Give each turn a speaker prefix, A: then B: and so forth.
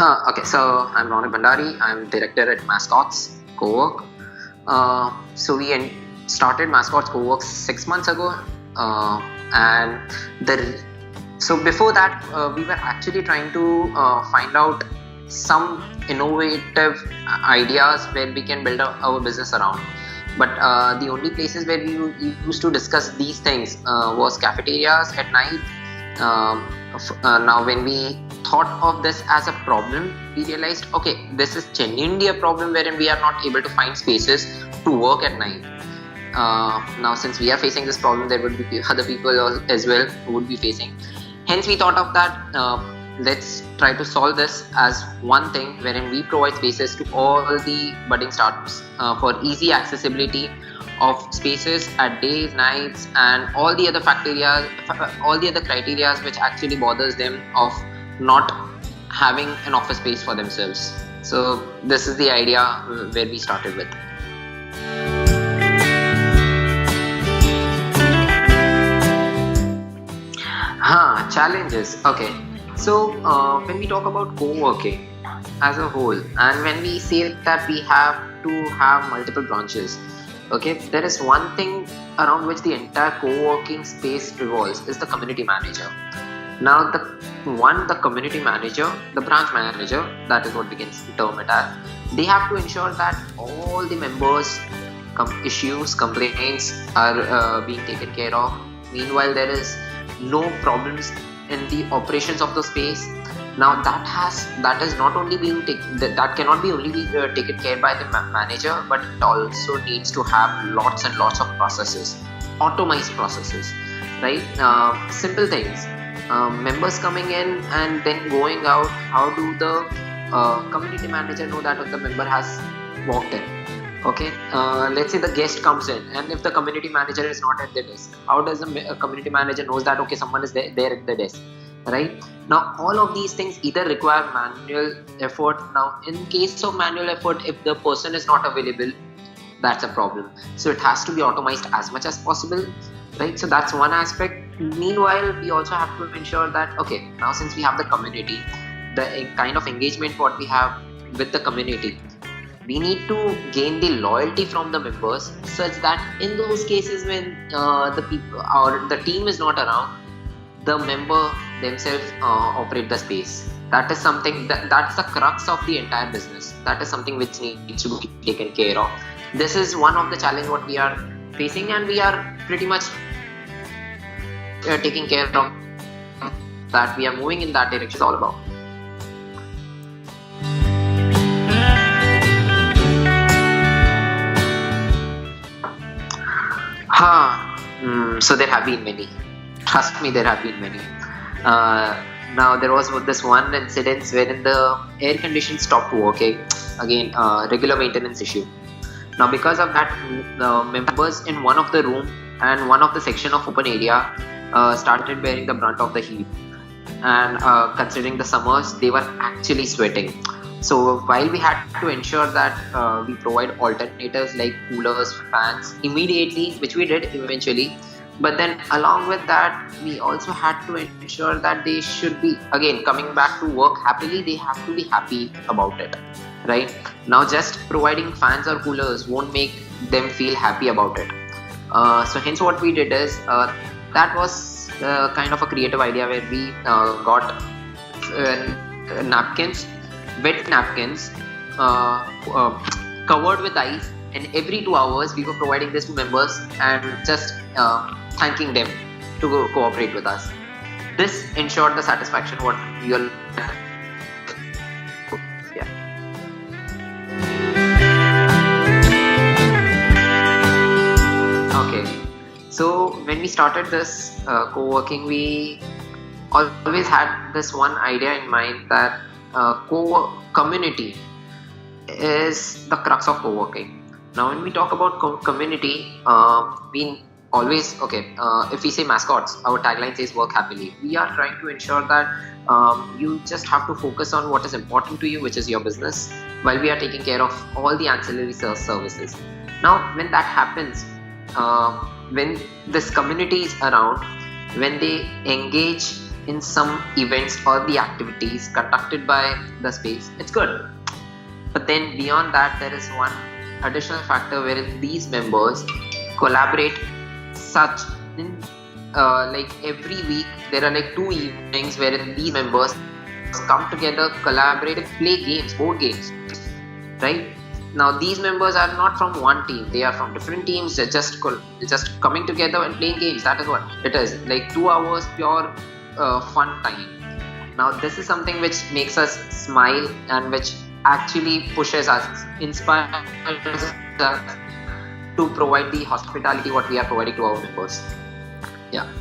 A: Okay, so I'm Ronak Bhandari. I'm director at Mascots Cowork. So we started Mascots Cowork 6 months ago, and the so before that we were actually trying to find out some innovative ideas where we can build our business around. But the only places where we used to discuss these things was cafeterias at night. Now when we thought of this as a problem, we realized, okay, this is genuinely a problem wherein we are not able to find spaces to work at night. Now since we are facing this problem, there would be other people as well who would be facing. Hence we thought of that, let's try to solve this as one thing wherein we provide spaces to all the budding startups for easy accessibility of spaces at days, nights, and all the other criteria which actually bothers them of not having an office space for themselves. So this is the idea where we started with. Challenges. Okay. So when we talk about co-working as a whole, and when we say that we have to have multiple branches, okay, there is one thing around which the entire co-working space revolves is the community manager. Now the community manager, the branch manager, that is what we can term it as, they have to ensure that all the members' issues, complaints are being taken care of. Meanwhile, there is no problems in the operations of the space. Now that is not only being that cannot be only be taken care by the manager, but it also needs to have lots and lots of processes, automized processes, right? Simple things, members coming in and then going out. How do the community manager know that the member has walked in? Okay, let's say the guest comes in, and if the community manager is not at the desk, how does the community manager knows that okay, someone is there at the desk? Right? Now all of these things either require manual effort. Now in case of manual effort, if the person is not available, that's a problem. So it has to be automized as much as possible, right? So that's one aspect. Meanwhile, we also have to ensure that okay, now since we have the community, the kind of engagement what we have with the community, we need to gain the loyalty from the members such that in those cases when the people or the team is not around, the member themselves operate the space. That is something that's the crux of the entire business. That is something which needs to be taken care of. This is one of the challenges what we are facing, and we are pretty much taking care of that. We are moving in that direction. It's all about. So there have been many. Trust me, there have been many. Now there was this one incident wherein the air condition stopped working. Again, regular maintenance issue. Now because of that, the members in one of the room and one of the section of open area started bearing the brunt of the heat. And considering the summers, they were actually sweating. So while we had to ensure that we provide alternatives like coolers, fans immediately, which we did eventually, but then along with that, we also had to ensure that they should be, again, coming back to work happily. They have to be happy about it, right? Now just providing fans or coolers won't make them feel happy about it. So hence what we did is, that was kind of a creative idea where we got napkins, wet napkins covered with ice, and every 2 hours we were providing this to members and just thanking them to cooperate with us. This ensured the satisfaction what we all. Yeah. Okay. So when we started this co-working, we always had this one idea in mind that community is the crux of co-working. Now when we talk about community, we always, if we say mascots, our tagline says work happily. We are trying to ensure that you just have to focus on what is important to you, which is your business, while we are taking care of all the ancillary services. Now when that happens, when this community is around, when they engage in some events or the activities conducted by the space, it's good. But then beyond that, there is one additional factor wherein these members collaborate such in like every week there are like 2 evenings wherein these members come together, collaborate, and play games, board games, right? Now these members are not from one team; they are from different teams. They're just coming together and playing games. That is what it is. Like 2 hours pure fun time. Now this is something which makes us smile and which actually pushes us, inspires us to provide the hospitality what we are providing to our members. Yeah.